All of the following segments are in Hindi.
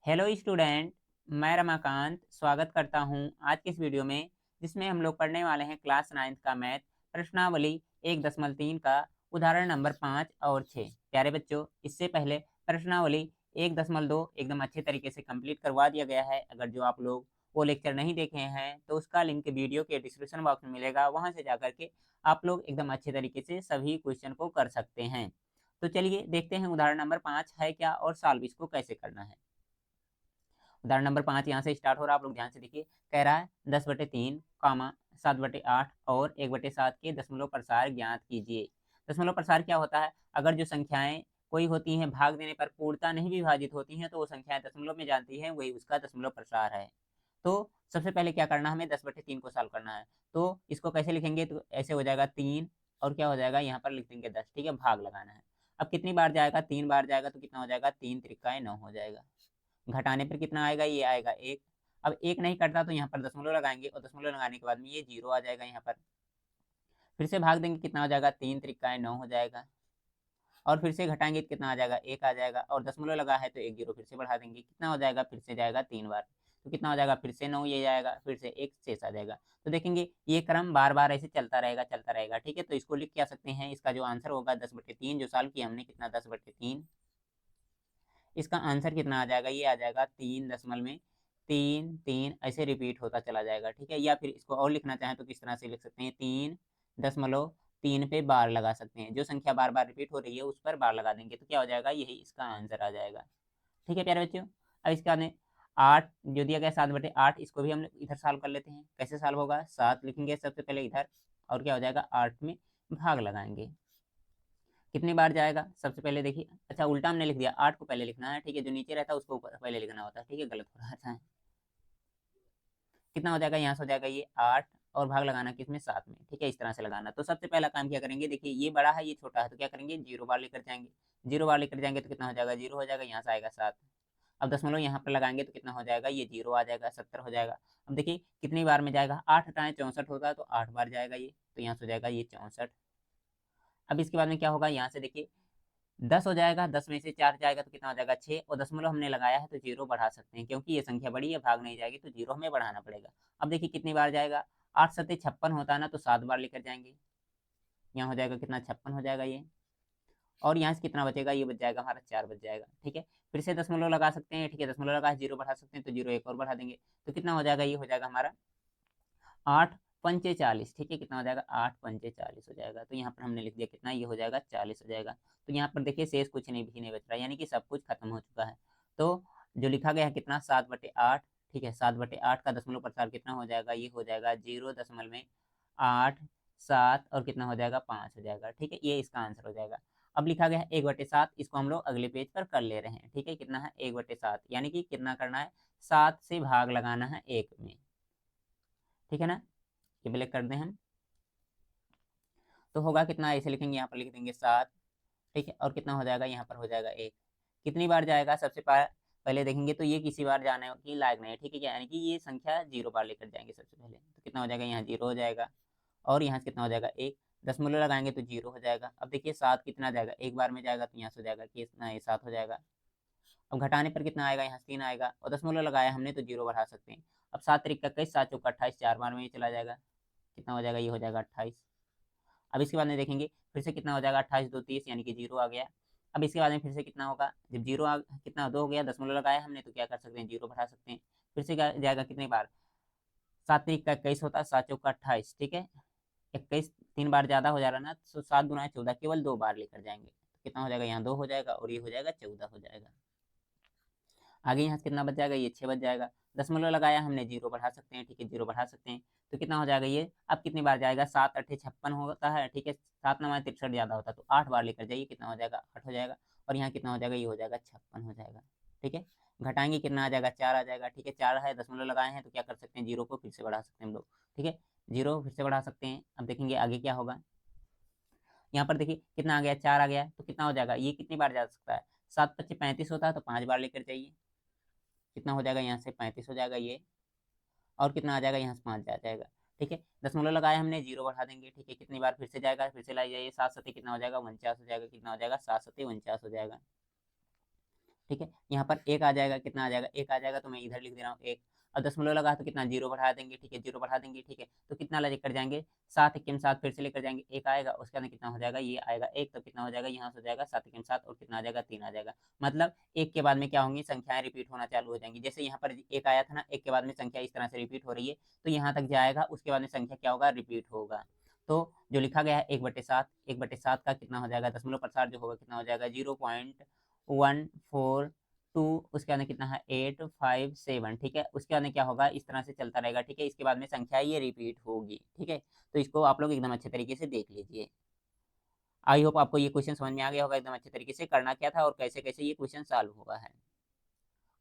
Hello student. मैं रमाकांत स्वागत करता हूं आज के इस वीडियो में, जिसमें हम लोग पढ़ने वाले हैं क्लास 9th का मैथ प्रश्नावली 1.3 का उदाहरण नंबर 5 और 6। प्यारे बच्चों, इससे पहले प्रश्नावली 1.2 एकदम अच्छे तरीके से कंप्लीट करवा दिया गया है। अगर जो आप लोग वो लेक्चर नहीं देखे हैं तो उसका लिंक वीडियो के डिस्क्रिप्शन बॉक्स में मिलेगा, वहां से जाकर के आप लोग एकदम अच्छे तरीके से सभी क्वेश्चन को कर सकते हैं। तो चलिए देखते हैं उदाहरण नंबर 5 है क्या और सॉल्व इसको कैसे करना है। उदाहरण नंबर 5 यहाँ से स्टार्ट हो रहा है, आप लोग ध्यान से देखिए। कह रहा है 10/3 कामा 7/8 और 1/7 के दशमलव प्रसार ज्ञात कीजिए। दशमलव प्रसार क्या होता है? अगर जो संख्याएं कोई होती हैं भाग देने पर पूर्णतः नहीं विभाजित होती हैं तो वो संख्याएं दशमलव में जानती हैं, वही उसका दशमलव प्रसार है। तो सबसे पहले क्या करना है, हमें 10/3 को सॉल्व करना है। तो इसको कैसे लिखेंगे? तो ऐसे हो जाएगा 3 और क्या हो जाएगा, यहाँ पर लिख देंगे 10। ठीक है, भाग लगाना है। अब कितनी बार जाएगा? 3 बार जाएगा तो कितना हो जाएगा? 3 त्रिकाएँ 9 हो जाएगा। घटाने पर कितना आएगा? ये आएगा 1। अब 1 नहीं कटता तो यहाँ पर दशमलव लगाएंगे और दशमलव लगाने के बाद में ये 0 आ जाएगा यहाँ पर। फिर से भाग देंगे, कितना हो जाएगा? 3 त्रिकाएँ 9 हो जाएगा। और फिर से घटाएंगे तो कितना आ जाएगा? 1 आ जाएगा और दशमलव लगा है तो एक 0 फिर से बढ़ा देंगे, कितना हो जाएगा? फिर से जाएगा 3 बार तो कितना हो जाएगा? फिर से 9 ये जाएगा, फिर से 1 शेष आ जाएगा। तो देखेंगे ये क्रम बार-बार ऐसे चलता रहेगा, चलता रहेगा। ठीक है, तो इसको लिख क्या सकते हैं? इसका जो आंसर होगा 10/3 जो सॉल्व किया हमने, कितना 10/3, इसका आंसर कितना आ जाएगा? ये आ जाएगा 3 ऐसे रिपीट होता चला जाएगा। ठीक है, या फिर इसको और लिखना चाहें तो किस तरह से लिख सकते हैं? 3.3 पे बार लगा सकते हैं। जो संख्या बार बार रिपीट हो रही है उस पर बार लगा देंगे तो क्या हो जाएगा? यही इसका आंसर आ जाएगा। ठीक है प्यारे बच्चों। अब इसके बाद में 8 जो दिया गया 7/8, इसको भी हम इधर सॉल्व कर लेते हैं। कैसे सॉल्व होगा? 7 लिखेंगे सबसे पहले इधर और क्या हो जाएगा? 8 में भाग लगाएंगे। कितनी बार जाएगा? सबसे पहले देखिए, अच्छा उल्टा हमने लिख दिया, 8 को पहले लिखना है। ठीक है, जो नीचे रहता है उसको ऊपर पहले लिखना होता है। ठीक है, गलत हो रहा था। कितना हो जाएगा? यहाँ से हो जाएगा ये 8 और भाग लगाना किसमें? 7 में। ठीक है, इस तरह से लगाना। तो सबसे पहला काम क्या करेंगे? देखिए ये बड़ा है ये छोटा है तो क्या करेंगे? 0 बार लेकर जाएंगे। 0 बार लेकर जाएंगे तो कितना हो जाएगा? 0 हो जाएगा, यहाँ से आएगा 7। अब दशमलव यहाँ पर लगाएंगे तो कितना हो जाएगा? ये 0 आ जाएगा, 70 हो जाएगा। अब देखिए कितनी बार में जाएगा? 8 हटाएं 64 होता है तो 8 बार जाएगा ये, तो यहाँ से हो जाएगा ये 64। अब इसके बाद में क्या होगा? यहाँ से देखिए 10 हो जाएगा, 10 में से 4 जाएगा तो कितना हो जाएगा? 6 और दशमलव हमने लगाया है तो 0 बढ़ा सकते हैं, क्योंकि ये संख्या बड़ी है भाग नहीं जाएगी तो 0 हमें बढ़ाना पड़ेगा। अब देखिए कितनी बार जाएगा? 8 सत्ते 56 होता है ना, तो 7 बार लेकर जाएंगे। यहाँ हो जाएगा कितना? 56 हो जाएगा ये। और यहाँ से कितना बचेगा? ये बच जाएगा हमारा 4 बच जाएगा। ठीक है, फिर से दशमलव लगा सकते हैं। ठीक है, दशमलव लगा है 0 बढ़ा सकते हैं तो 0 एक और बढ़ा देंगे तो कितना हो जाएगा? ये हो जाएगा हमारा 8 पंचे 40। ठीक है, कितना हो जाएगा? 8 पंचे 40 हो जाएगा। तो यहाँ पर हमने लिख दिया कितना? ये हो जाएगा 40 हो जाएगा। तो यहाँ पर देखिए शेष कुछ नहीं भी नहीं बच रहा, यानी कि सब कुछ खत्म हो चुका है। तो जो लिखा गया है कितना? 7/8। ठीक है, 7/8 का दशमलव प्रसार कितना हो जाएगा? ये हो जाएगा 0.8 7 और कितना हो जाएगा? 5 हो जाएगा। ठीक है, ये इसका आंसर हो जाएगा। अब लिखा गया है 1/7, इसको हम लोग अगले पेज पर कर ले रहे हैं। ठीक है, कितना है? 1/7, यानी कि कितना करना है? 7 से भाग लगाना है 1 में। ठीक है ना, ये ब्लैक कर दें हम तो होगा कितना? ऐसे लिखेंगे, यहाँ पर लिख देंगे 7। ठीक है, और कितना हो जाएगा? यहाँ पर हो जाएगा 1। कितनी बार जाएगा? पहले देखेंगे तो ये किसी बार जाने की लायक नहीं है। ठीक है, यानी कि ये संख्या 0 बार लेकर जाएंगे सबसे पहले, तो कितना हो जाएगा? यहाँ 0 हो जाएगा और यहाँ से कितना हो जाएगा? 1। दशमलव लगाएंगे तो 0 हो जाएगा। अब देखिए 7 कितना जाएगा? एक बार में जाएगा तो यहाँ से हो जाएगा कितना? ये 7 हो जाएगा। अब घटाने पर कितना आएगा? यहाँ से 3 आएगा और दशमलव लगाया हमने तो 0 बढ़ा सकते हैं। अब 7 त्रिक 21, 7 चौका 28, 4 बार में ये चला जाएगा। कितना हो जाएगा? ये हो जाएगा 28। अब इसके बाद में देखेंगे फिर से कितना हो जाएगा? 28 2 30, यानी कि 0 आ गया। अब इसके बाद में फिर से कितना होगा? जब 0 कितना 2 हो गया, दशमलव लगाया हमने तो क्या कर सकते हैं? 0 बढ़ा सकते हैं। फिर से जाएगा कितनी बार? 7 त्रिक का 21 होता है, 7 चौका 28। ठीक है, 21 3 बार ज़्यादा हो जा रहा ना, तो 7 गुना 14, केवल 2 बार लेकर जाएंगे तो कितना हो जाएगा? यहाँ 2 हो जाएगा और ये हो जाएगा 14 हो जाएगा। आगे यहाँ से कितना बच जाएगा? ये 6 बच जाएगा। दशमलव लगाया हमने, 0 बढ़ा सकते हैं। ठीक है, 0 बढ़ा सकते हैं तो कितना हो जाएगा ये? अब कितनी बार जाएगा? 7 8 56 होता है। ठीक है, 7 9 63 ज़्यादा होता है तो 8 बार लेकर जाइए, कितना हो जाएगा? 8 हो जाएगा। और यहाँ कितना हो जाएगा? ये हो जाएगा 56 हो जाएगा। ठीक है, घटाएंगे कितना आ जाएगा? 4 आ जाएगा। ठीक है, 4 है, दशमलव लगाए हैं तो क्या कर सकते हैं? 0 को फिर से बढ़ा सकते हैं हम लोग। ठीक है, 0 फिर से बढ़ा सकते हैं। अब देखेंगे आगे क्या होगा। यहाँ पर देखिए कितना आ गया? 4 आ गया तो कितना हो जाएगा? ये कितनी बार जा सकता है? 7 25 35 होता है तो 5 बार लेकर जाइए, कितना हो जाएगा? यहाँ से 35 हो जाएगा ये। और कितना आ जाएगा? यहाँ से 5 जा जाएगा। ठीक है, दशमलव लगाया हमने, 0 बढ़ा देंगे। ठीक है, कितनी बार फिर से जाएगा? फिर से लाई जाइए, 7 सत्ते कितना हो जाएगा? 49 हो जाएगा। कितना हो जाएगा? 7 सत्ते 49 हो जाएगा। ठीक है। यहाँ पर एक आ जाएगा, कितना आ जाएगा, एक आ जाएगा, तो मैं इधर लिख दे रहा हूँ एक। अब दशमलव लगा तो कितना, जीरो बढ़ा देंगे, ठीक है, जीरो बढ़ा देंगे, ठीक है, तो कितना लेकर जाएंगे, 7 एकम 7 फिर से लेकर जाएंगे, एक आएगा, उसके अंदर कितना हो जाएगा, ये आएगा एक, तो कितना हो जाएगा, यहाँ से हो जाएगा 7 एकम 7 और कितना आ जाएगा, 3 आ जाएगा। मतलब एक के बाद में क्या होंगी, संख्याएं रिपीट होना चालू हो जाएंगी। जैसे यहाँ पर एक आया था ना, एक के बाद में संख्या इस तरह से रिपीट हो रही है, तो यहाँ तक जाएगा, उसके बाद में संख्या क्या होगा, रिपीट होगा। तो जो लिखा गया है 1/7, 1/7 का कितना हो जाएगा, दशमलव प्रसार जो होगा कितना हो जाएगा, 0.142, उसके बाद में कितना है 857, ठीक है। उसके बाद में क्या होगा, इस तरह से चलता रहेगा, ठीक है। इसके बाद में संख्या ये रिपीट होगी, ठीक है। तो इसको आप लोग एकदम अच्छे तरीके से देख लीजिए। आई होप आपको ये क्वेश्चन समझ में आ गया होगा एकदम अच्छे तरीके से करना क्या था और कैसे कैसे ये क्वेश्चन सॉल्व हुआ है।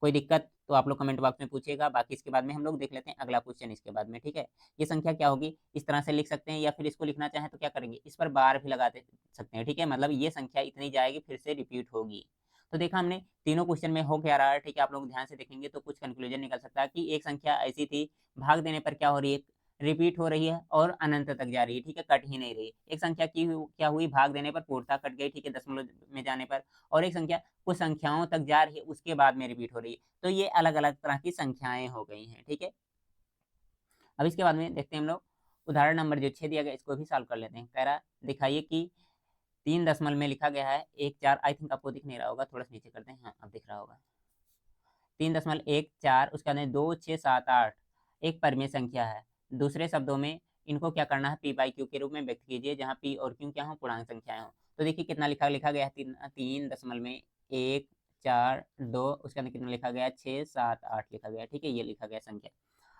कोई दिक्कत तो आप लोग कमेंट बॉक्स में पूछिएगा, बाकी इसके बाद में हम लोग देख लेते हैं अगला क्वेश्चन इसके बाद में, ठीक है। ये संख्या क्या होगी, इस तरह से लिख सकते हैं, या फिर इसको लिखना चाहें तो क्या करेंगे, इस पर बार भी लगा दे सकते हैं, ठीक है। मतलब ये संख्या इतनी जाएगी फिर से रिपीट होगी। तो देखा हमने तीनों क्वेश्चन में हो क्या रहा है, ठीक है। आप लोग ध्यान से देखेंगे तो कुछ कंक्लूजन निकल सकता है कि एक संख्या ऐसी थी, भाग देने पर क्या हो रही है, रिपीट हो रही है और अनंत तक जा रही है, ठीक है, कट ही नहीं रही। एक संख्या की क्या हुई, भाग देने पर पूर्णतः कट गई, ठीक है, दशमलव में जाने पर। और एक संख्या कुछ संख्याओं तक जा रही है, उसके बाद में रिपीट हो रही है। तो ये अलग अलग तरह की संख्याएं हो गई हैं, ठीक है। अब इसके बाद में देखते हैं हम लोग उदाहरण नंबर जो 6 दिया गया, इसको भी सॉल्व कर लेते हैं। कह रहा दिखाइए कि 3 दशमलव में लिखा गया है 1 4, आई थिंक आपको दिख नहीं रहा होगा, थोड़ा सा नीचे करते हैं, हाँ अब दिख रहा होगा। 3.14, उसके अंदर 2 6 7 8 एक परिमेय संख्या है। दूसरे शब्दों में इनको क्या करना है, पी बाई क्यू के रूप में व्यक्त कीजिए, जहाँ पी और क्यू क्या हो, पूर्णांक संख्याएं हो। तो देखिए कितना लिखा गया है, 3.1 4 2, उसके अंदर कितना लिखा गया है, 6 7 8 लिखा गया है, ठीक है, ये लिखा गया संख्या।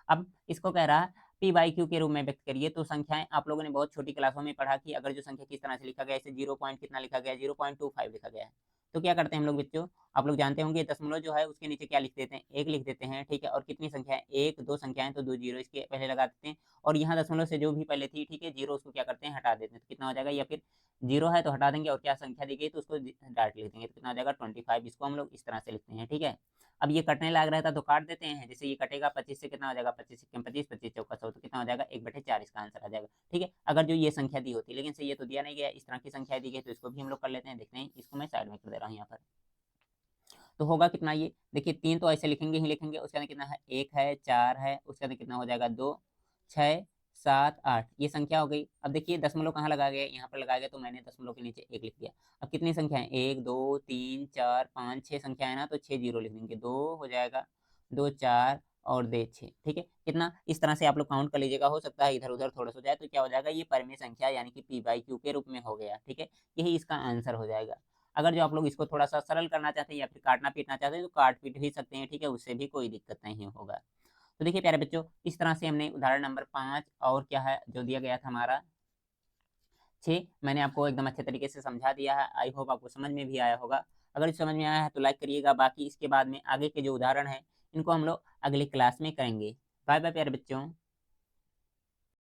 अब इसको कह रहा है पी बाई क्यू के रूप में व्यक्त करिए। तो संख्याएं आप लोगों ने बहुत छोटी क्लासों में पढ़ा कि अगर जो संख्या किस तरह से लिखा गया है, इसे 0 पॉइंट कितना लिखा गया है, 0.25 लिखा गया है। तो क्या करते हैं हम लोग बच्चों, आप लोग जानते होंगे दशमलव जो है उसके नीचे क्या लिख देते हैं, एक लिख देते हैं, ठीक है। और कितनी संख्या है, एक दो संख्याएं तो 2 जीरो इसके पहले लगा देते हैं। और यहाँ दशमलव से जो भी पहले थी, ठीक है, जीरो, उसको क्या करते हैं, हटा देते हैं। तो कितना हो जाएगा, या फिर जीरो है तो हटा देंगे और क्या संख्या दी गई तो उसको डायरेक्ट लिख देंगे, तो कितना हो जाएगा 25। इसको हम लोग इस तरह से लिखते हैं, ठीक है। अब ये कटने लग रहा था तो काट देते हैं, जैसे ये कटेगा 25 से, कितना हो जाएगा, 25 25 25 चौका 100, तो कितना हो जाएगा, 1/4 इसका आंसर आ जाएगा, ठीक है। अगर जो ये संख्या दी होती, लेकिन से ये तो दिया नहीं गया, इस तरह की संख्या दी गई, तो इसको भी हम लोग कर लेते हैं, देखते हैं। इसको मैं साइड में कर दे रहा हूँ यहाँ पर। तो होगा कितना, ये देखिए 3 तो ऐसे लिखेंगे ही लिखेंगे, उसके अंदर कितना है, 1 है, 4 है, उसके अंदर कितना हो जाएगा, 2 6 7 8, ये संख्या हो गई। अब देखिए दशमलव कहाँ लगा गया, यहाँ पर लगाया गया, तो मैंने दशमलव के नीचे 1 लिख दिया। अब कितनी संख्या है, 1 2 3 4 5 6 संख्या है ना, तो 6 जीरो लिख देंगे, 2 हो जाएगा, 2 4 और दे 6, ठीक है। कितना, इस तरह से आप लोग काउंट कर लीजिएगा, हो सकता है इधर उधर थोड़ा सा हो जाए, तो क्या हो जाएगा, ये परिमेय संख्या यानी कि पी बाई क्यू के रूप में हो गया, ठीक है। यही इसका आंसर हो जाएगा। अगर जो आप लोग इसको थोड़ा सा सरल करना चाहते हैं या फिर काटना पीटना चाहते हैं तो काट पीट भी सकते हैं, ठीक है, उससे भी कोई दिक्कत नहीं होगा। तो देखिए प्यारे बच्चों, इस तरह से हमने उदाहरण नंबर 5 और क्या है जो दिया गया था हमारा 6, मैंने आपको एकदम अच्छे तरीके से समझा दिया है। आई होप आपको समझ में भी आया होगा। अगर समझ में आया है तो लाइक करिएगा, बाकी इसके बाद में आगे के जो उदाहरण है इनको हम लोग अगली क्लास में करेंगे। बाय बाय प्यारे बच्चों।